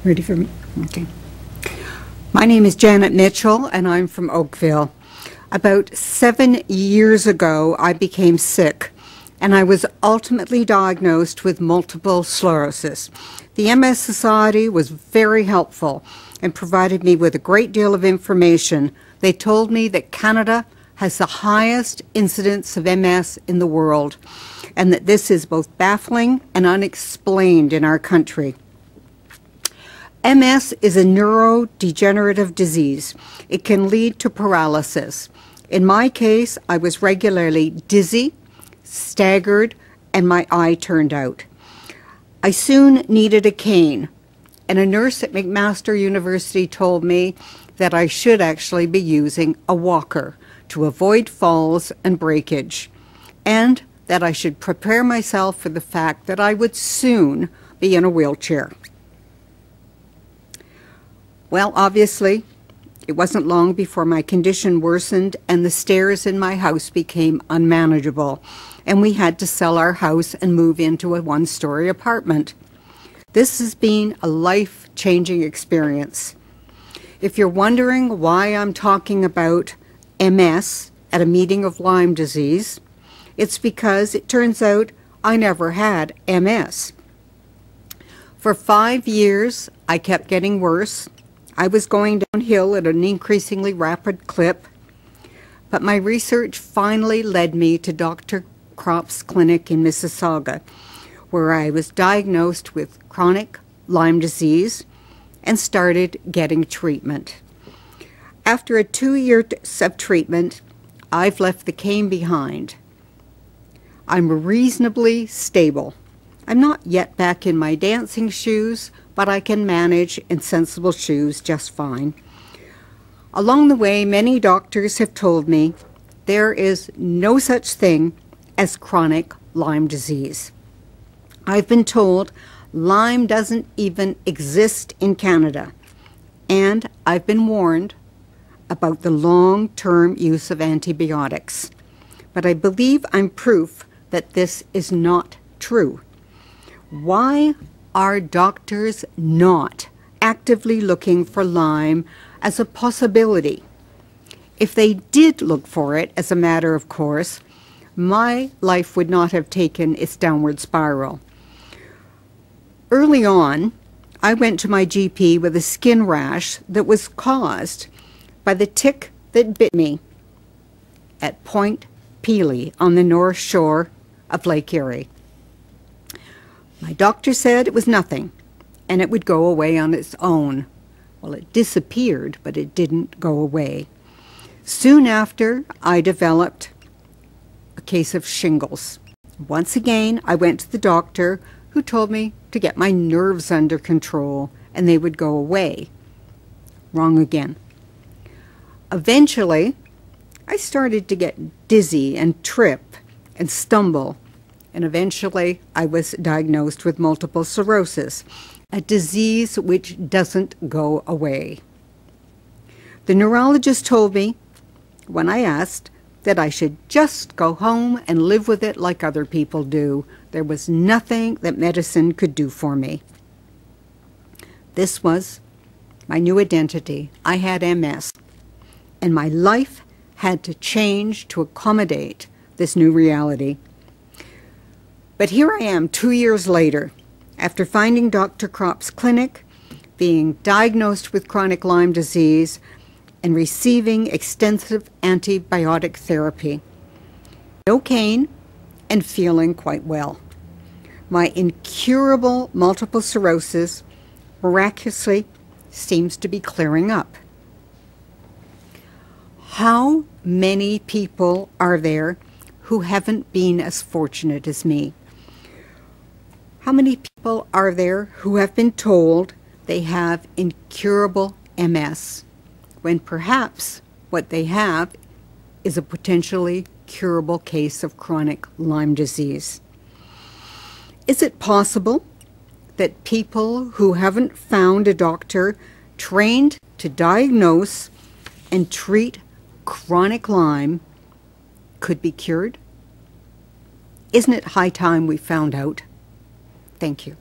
Ready for me? Okay. My name is Janet Mitchell, and I'm from Oakville. About 7 years ago, I became sick, and I was ultimately diagnosed with multiple sclerosis. The MS Society was very helpful and provided me with a great deal of information. They told me that Canada has the highest incidence of MS in the world, and that this is both baffling and unexplained in our country. MS is a neurodegenerative disease. It can lead to paralysis. In my case, I was regularly dizzy, staggered, and my eye turned out. I soon needed a cane, and a nurse at McMaster University told me that I should actually be using a walker to avoid falls and breakage, and that I should prepare myself for the fact that I would soon be in a wheelchair. Well, obviously, it wasn't long before my condition worsened and the stairs in my house became unmanageable, and we had to sell our house and move into a one-story apartment. This has been a life-changing experience. If you're wondering why I'm talking about MS at a meeting of Lyme disease, it's because it turns out I never had MS. For 5 years, I kept getting worse. I was going downhill at an increasingly rapid clip, but my research finally led me to Dr. Kropp's clinic in Mississauga, where I was diagnosed with chronic Lyme disease and started getting treatment. After 2 years of treatment, I've left the cane behind. I'm reasonably stable. I'm not yet back in my dancing shoes, but I can manage in sensible shoes just fine. Along the way, many doctors have told me there is no such thing as chronic Lyme disease. I've been told Lyme doesn't even exist in Canada, and I've been warned about the long-term use of antibiotics. But I believe I'm proof that this is not true. Why are doctors not actively looking for Lyme as a possibility? If they did look for it as a matter of course, my life would not have taken its downward spiral. Early on, I went to my GP with a skin rash that was caused by the tick that bit me at Point Pelee on the north shore of Lake Erie. My doctor said it was nothing, and it would go away on its own. Well, it disappeared, but it didn't go away. Soon after, I developed a case of shingles. Once again, I went to the doctor, who told me to get my nerves under control, and they would go away. Wrong again. Eventually, I started to get dizzy and trip and stumble. And eventually, I was diagnosed with multiple sclerosis, a disease which doesn't go away. The neurologist told me, when I asked, that I should just go home and live with it like other people do. There was nothing that medicine could do for me. This was my new identity. I had MS, and my life had to change to accommodate this new reality. But here I am 2 years later, after finding Dr. Kropp's clinic, being diagnosed with chronic Lyme disease, and receiving extensive antibiotic therapy. No cane, and feeling quite well. My incurable multiple sclerosis miraculously seems to be clearing up. How many people are there who haven't been as fortunate as me? How many people are there who have been told they have incurable MS, when perhaps what they have is a potentially curable case of chronic Lyme disease? Is it possible that people who haven't found a doctor trained to diagnose and treat chronic Lyme could be cured? Isn't it high time we found out? Thank you.